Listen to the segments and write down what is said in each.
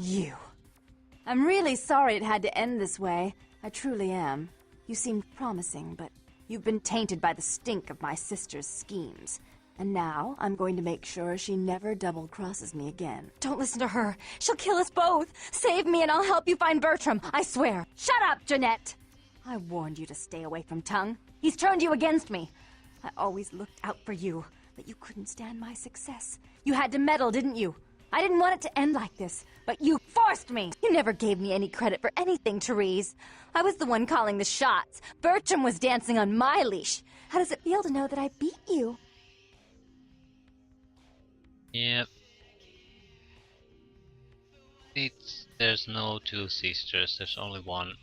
You. I'm really sorry it had to end this way. I truly am. You seemed promising, but you've been tainted by the stink of my sister's schemes. And now, I'm going to make sure she never double-crosses me again. Don't listen to her. She'll kill us both. Save me and I'll help you find Bertram, I swear. Shut up, Jeanette! I warned you to stay away from Tongue. He's turned you against me. I always looked out for you, but you couldn't stand my success. You had to meddle, didn't you? I didn't want it to end like this, but you forced me! You never gave me any credit for anything, Therese. I was the one calling the shots. Bertram was dancing on my leash. How does it feel to know that I beat you? Yep. There's no two sisters, there's only one.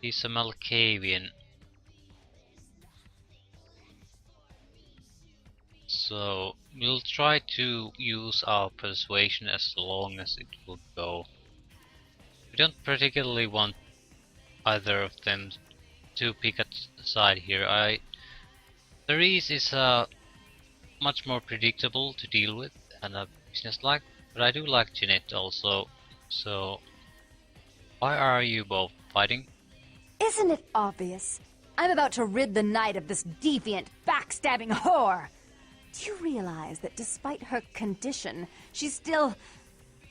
He's a Malkavian. So we'll try to use our persuasion as long as it will go. We don't particularly want either of them to pick a side here. Therese is much more predictable to deal with and a business-like, but I do like Jeanette also. So why are you both fighting? Isn't it obvious? I'm about to rid the night of this deviant, backstabbing whore! Do you realize that despite her condition, she still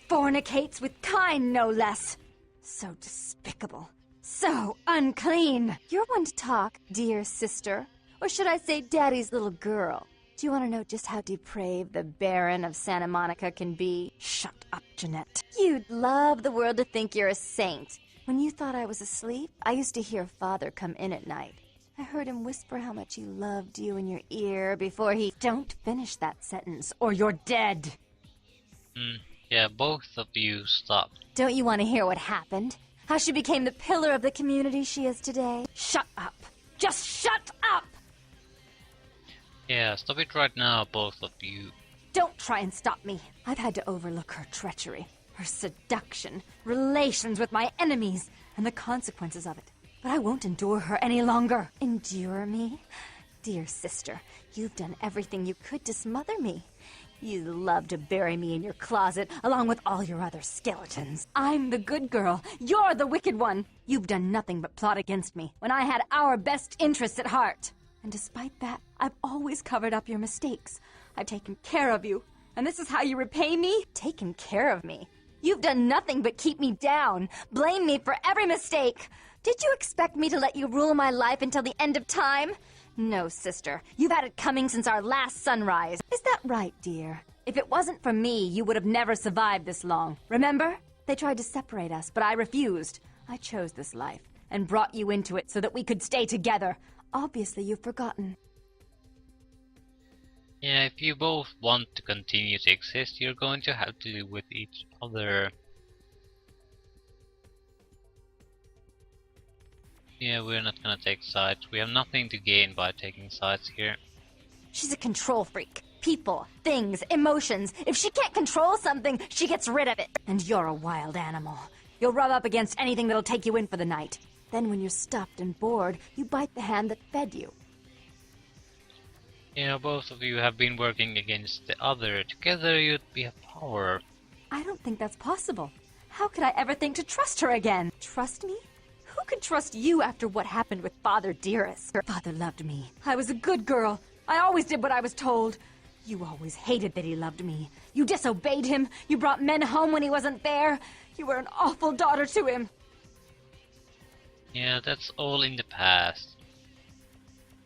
fornicates with Kine, no less? So despicable. So unclean. You're one to talk, dear sister. Or should I say daddy's little girl? Do you want to know just how depraved the Baron of Santa Monica can be? Shut up, Jeanette. You'd love the world to think you're a saint. When you thought I was asleep, I used to hear Father come in at night. I heard him whisper how much he loved you in your ear before he... Don't finish that sentence, or you're dead! Yeah, both of you stop. Don't you want to hear what happened? How she became the pillar of the community she is today? Shut up! Just shut up! Yeah, stop it right now, both of you. Don't try and stop me. I've had to overlook her treachery, her seduction, relations with my enemies, and the consequences of it. But I won't endure her any longer. Endure me? Dear sister, you've done everything you could to smother me. You love to bury me in your closet, along with all your other skeletons. I'm the good girl. You're the wicked one. You've done nothing but plot against me, when I had our best interests at heart. And despite that, I've always covered up your mistakes. I've taken care of you. And this is how you repay me? Taken care of me? You've done nothing but keep me down, blame me for every mistake. Did you expect me to let you rule my life until the end of time? No, sister. You've had it coming since our last sunrise. Is that right, dear? If it wasn't for me, you would have never survived this long. Remember? They tried to separate us, but I refused. I chose this life, and brought you into it so that we could stay together. Obviously, you've forgotten. Yeah, if you both want to continue to exist, you're going to have to deal with each other. Yeah, we're not gonna take sides. We have nothing to gain by taking sides here. She's a control freak. People, things, emotions. If she can't control something, she gets rid of it. And you're a wild animal. You'll rub up against anything that'll take you in for the night. Then when you're stuffed and bored, you bite the hand that fed you. Yeah, both of you have been working against the other. Together you'd be a power. I don't think that's possible. How could I ever think to trust her again? Trust me? Who could trust you after what happened with Father Dearest? Father loved me. I was a good girl. I always did what I was told. You always hated that he loved me. You disobeyed him. You brought men home when he wasn't there. You were an awful daughter to him. Yeah, that's all in the past.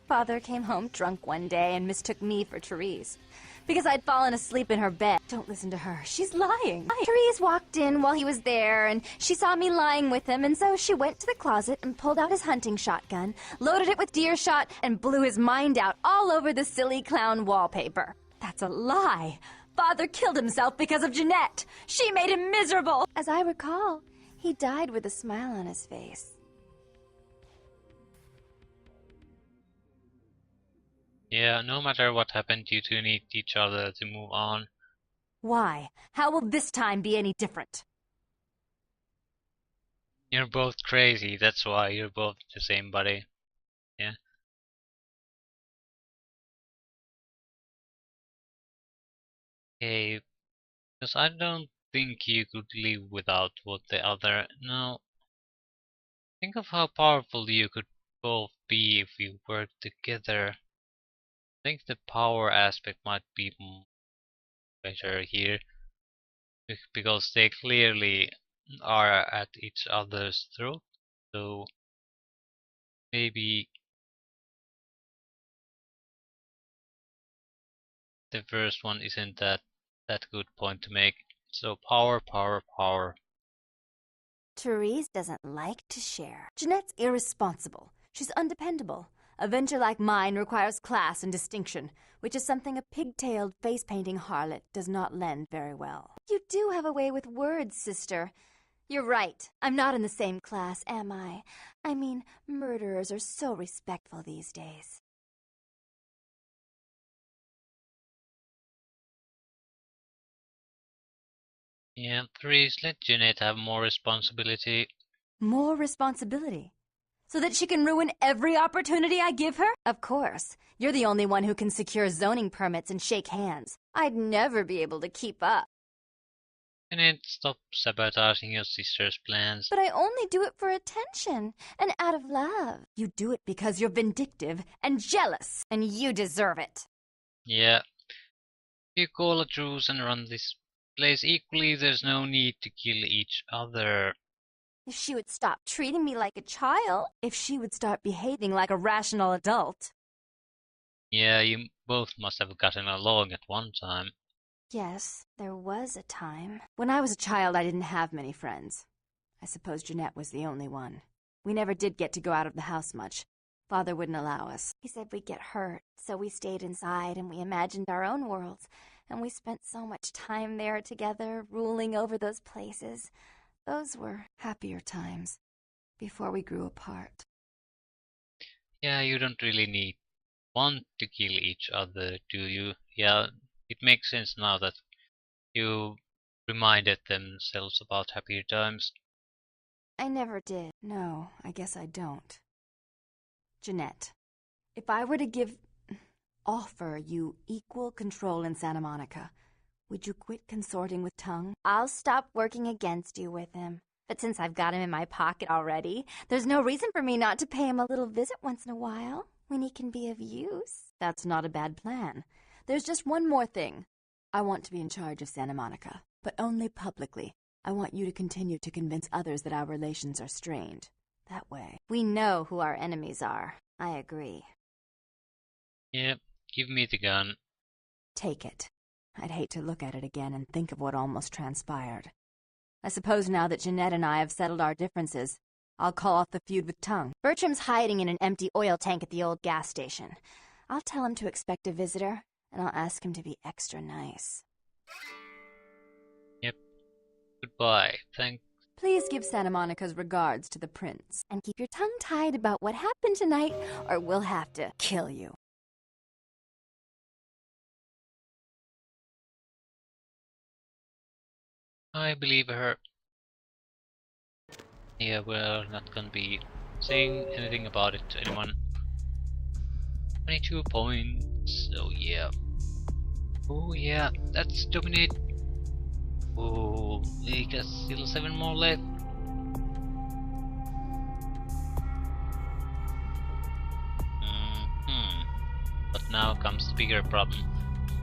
Father came home drunk one day and mistook me for Therese. Because I'd fallen asleep in her bed. Don't listen to her. She's lying. Therese walked in while he was there, and she saw me lying with him, and so she went to the closet and pulled out his hunting shotgun, loaded it with deer shot, and blew his mind out all over the silly clown wallpaper. That's a lie. Father killed himself because of Jeanette. She made him miserable. As I recall, he died with a smile on his face. Yeah, no matter what happened, you two need each other to move on. Why? How will this time be any different? You're both crazy, that's why you're both the same body. Yeah. Okay, because I don't think you could live without what the other. No, think of how powerful you could both be if you worked together. I think the power aspect might be better here because they clearly are at each other's throat. So maybe the first one isn't that good point to make. So power, power, power. Therese doesn't like to share. Jeanette's irresponsible. She's undependable. A venture like mine requires class and distinction, which is something a pigtailed, face-painting harlot does not lend very well. You do have a way with words, sister. You're right. I'm not in the same class, am I? I mean, murderers are so respectful these days. Yeah, Therese, let Jeanette have more responsibility. More responsibility? So that she can ruin every opportunity I give her? Of course. You're the only one who can secure zoning permits and shake hands. I'd never be able to keep up. Jeanette, stop sabotaging your sister's plans. But I only do it for attention and out of love. You do it because you're vindictive and jealous, and you deserve it. Yeah. If you call a truce and run this place equally, there's no need to kill each other. If she would stop treating me like a child, if she would start behaving like a rational adult. Yeah, you both must have gotten along at one time. Yes, there was a time. When I was a child, I didn't have many friends. I suppose Jeanette was the only one. We never did get to go out of the house much. Father wouldn't allow us. He said we'd get hurt, so we stayed inside and we imagined our own worlds. And we spent so much time there together, ruling over those places. Those were happier times, before we grew apart. Yeah, you don't really want to kill each other, do you? Yeah, it makes sense now that you reminded themselves about happier times. I never did. No, I guess I don't. Jeanette, if I were to offer you equal control in Santa Monica, would you quit consorting with Tongue? I'll stop working against you with him. But since I've got him in my pocket already, there's no reason for me not to pay him a little visit once in a while, when he can be of use. That's not a bad plan. There's just one more thing. I want to be in charge of Santa Monica, but only publicly. I want you to continue to convince others that our relations are strained. That way, we know who our enemies are. I agree. Yeah, give me the gun. Take it. I'd hate to look at it again and think of what almost transpired. I suppose now that Jeanette and I have settled our differences, I'll call off the feud with Tongue. Bertram's hiding in an empty oil tank at the old gas station. I'll tell him to expect a visitor, and I'll ask him to be extra nice. Yep. Goodbye. Thanks. Please give Santa Monica's regards to the prince. And keep your tongue tied about what happened tonight, or we'll have to kill you. I believe her. Yeah, we're not gonna be saying anything about it to anyone. 22 points, so yeah. Oh yeah, let's dominate. Oh, we got still 7 more left. But now comes the bigger problem.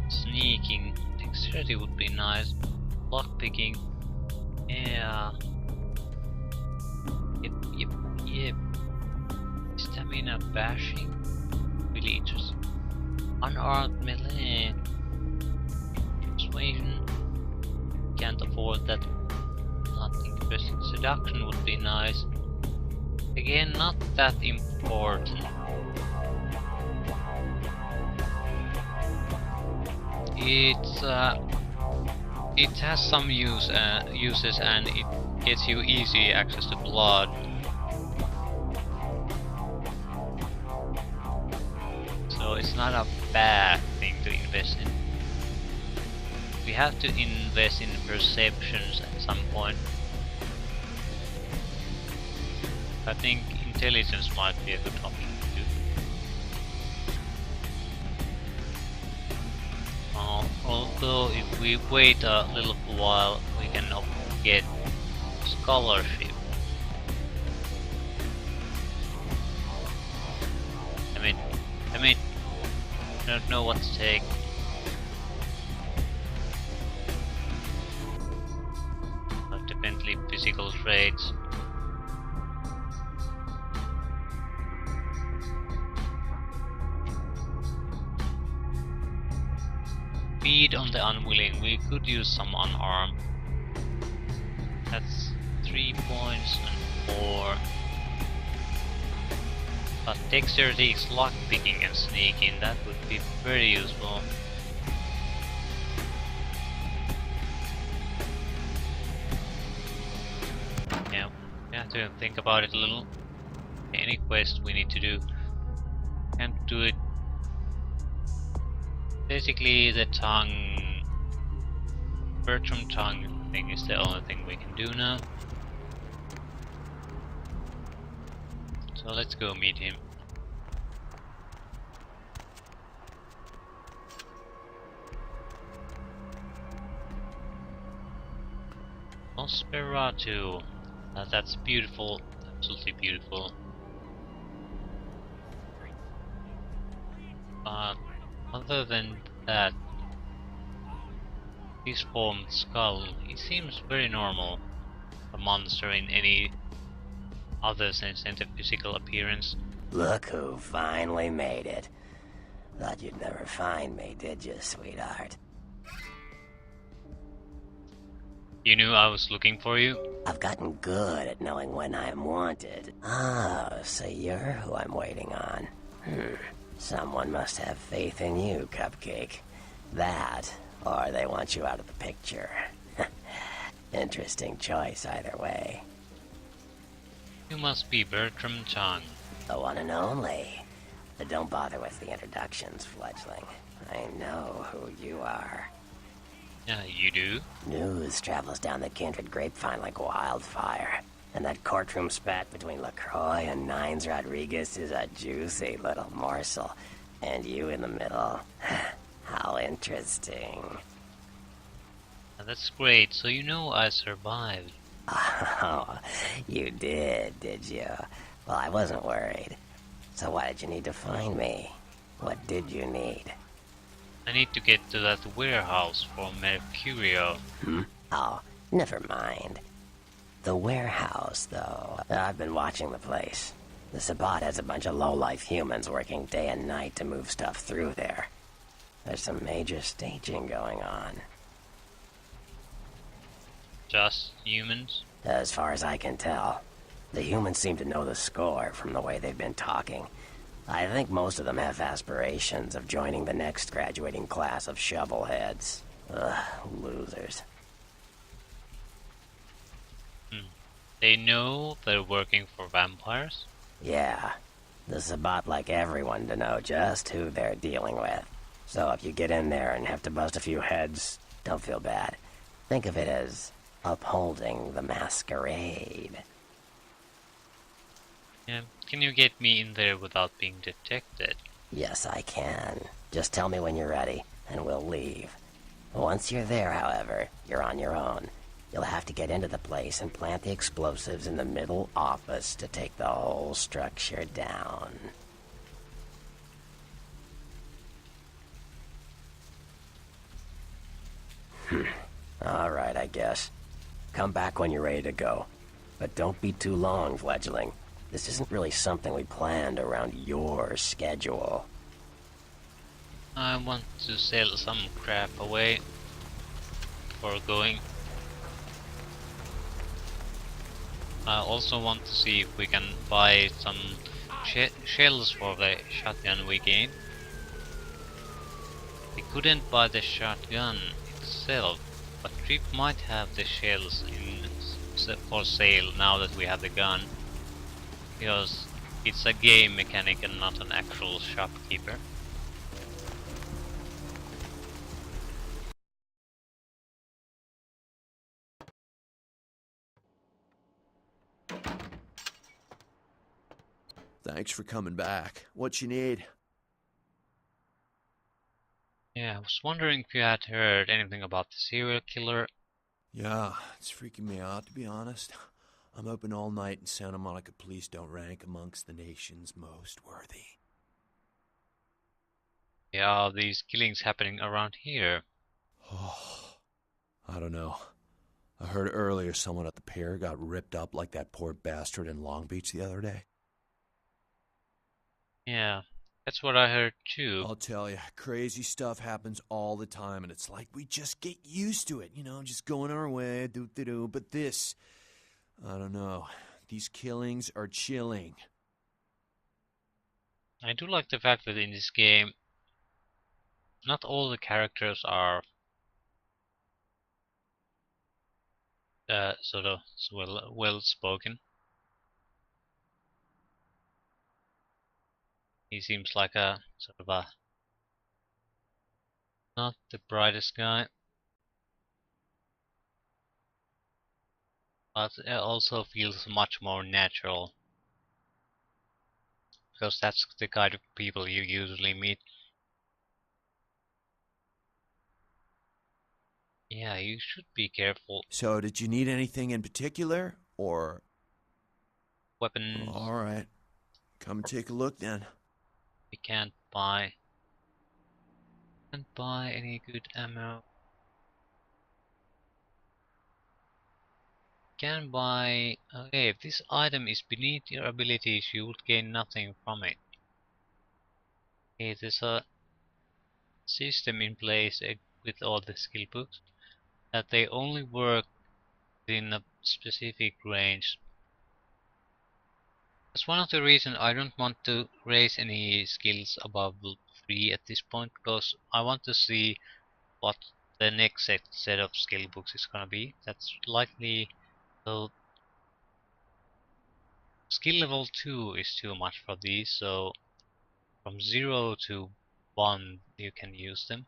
Sneaking. Dexterity would be nice. Lockpicking. Yeah. Yep. Stamina bashing. Really interesting. Unarmed melee. Persuasion. Can't afford that. Not interesting. Seduction would be nice. Again, not that important. It has some uses and it gets you easy access to blood. So it's not a bad thing to invest in. We have to invest in perceptions at some point. I think intelligence might be a good option too. Although if we wait a little while, we can scholarship. I mean, I don't know what to take. Definitely physical traits. Feed on the unwilling. We could use some unarmed. That's 3 points and 4. But dexterity is lockpicking and sneaking. That would be very useful. Yeah, we have to think about it a little. Any quest we need to do. Can't do it. Basically, the tongue, Bertram tongue thing is the only thing we can do now. So let's go meet him. Masquerade. That's beautiful, absolutely beautiful. But other than that, this formed skull, he seems very normal. A monster in any other sense than the physical appearance. Look who finally made it. Thought you'd never find me, did you, sweetheart? You knew I was looking for you? I've gotten good at knowing when I'm wanted. Oh, so you're who I'm waiting on. Someone must have faith in you, Cupcake. That, or they want you out of the picture. Interesting choice either way. You must be Bertram Chang. The one and only. But don't bother with the introductions, fledgling. I know who you are. Yeah, you do? News travels down the kindred grapevine like wildfire. And that courtroom spat between LaCroix and Nines Rodriguez is a juicy little morsel. And you in the middle. How interesting. That's great, so you know I survived. Oh, you did you? Well, I wasn't worried. So why did you need to find me? What did you need? I need to get to that warehouse for Mercurio. Oh, never mind. The warehouse, though. I've been watching the place. The Sabbat has a bunch of low-life humans working day and night to move stuff through there. There's some major staging going on. Just humans? As far as I can tell. The humans seem to know the score from the way they've been talking. I think most of them have aspirations of joining the next graduating class of shovelheads. Ugh, losers. They know they're working for vampires? Yeah. The Sabbat like everyone to know just who they're dealing with. So if you get in there and have to bust a few heads, don't feel bad. Think of it as upholding the masquerade. Yeah, can you get me in there without being detected? Yes, I can. Just tell me when you're ready, and we'll leave. Once you're there, however, you're on your own. You'll have to get into the place and plant the explosives in the middle office to take the whole structure down. Alright, I guess. Come back when you're ready to go. But don't be too long, fledgling. This isn't really something we planned around your schedule. I want to sell some crap away before going. I also want to see if we can buy some shells for the shotgun we gained. We couldn't buy the shotgun itself, but Trip might have the shells for sale now that we have the gun. Because it's a game mechanic and not an actual shopkeeper. Thanks for coming back. What you need? Yeah, I was wondering if you had heard anything about the serial killer. Yeah, it's freaking me out, to be honest. I'm open all night and Santa Monica police don't rank amongst the nation's most worthy. Yeah, these killings happening around here. Oh, I don't know. I heard earlier someone at the pier got ripped up like that poor bastard in Long Beach the other day. Yeah, that's what I heard too. I'll tell you, crazy stuff happens all the time, and it's like we just get used to it, you know, just going our way, do-do-do. But this, I don't know. These killings are chilling. I do like the fact that in this game, not all the characters are sort of well spoken. He seems like a sort of a not the brightest guy, but it also feels much more natural because that's the kind of people you usually meet. Yeah, you should be careful. So, did you need anything in particular, or? Weapons All right. Come take a look then. we can't buy. Can't buy any good ammo. Can buy. Okay, if this item is beneath your abilities, you would gain nothing from it. Okay, there's a system in place with all the skill books that they only work in a specific range. That's one of the reasons I don't want to raise any skills above 3 at this point, because I want to see what the next set of skill books is gonna be. That's likely. So skill level 2 is too much for these, so from 0 to 1 you can use them.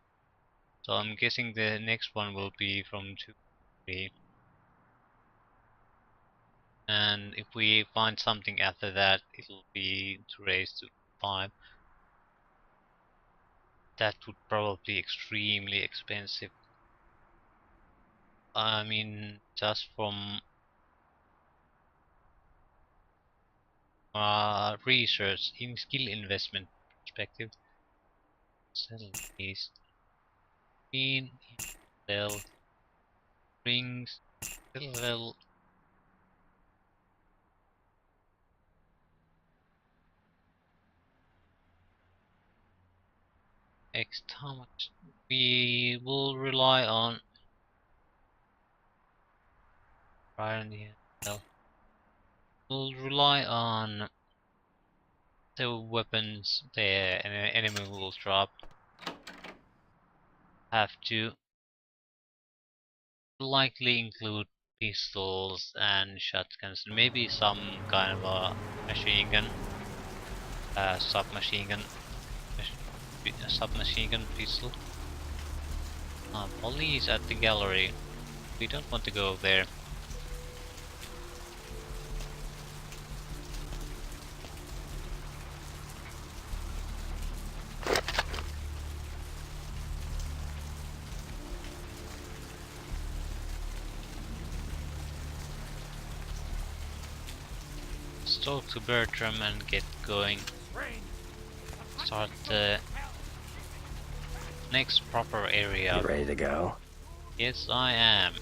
So I'm guessing the next one will be from 2 to 3. And if we find something after that, it'll be to raise to 5. That would probably be extremely expensive. I mean, just from research in skill investment perspective, sell these. In sell rings, sell X. How much we will rely on Brian here. Well, we'll rely on the weapons the enemy will drop. Have to likely include pistols and shotguns, and maybe some kind of a machine gun, submachine gun, submachine gun pistol. Police at the gallery. We don't want to go there. Let's talk to Bertram and get going. Start the next proper area. You ready to go? Yes, I am.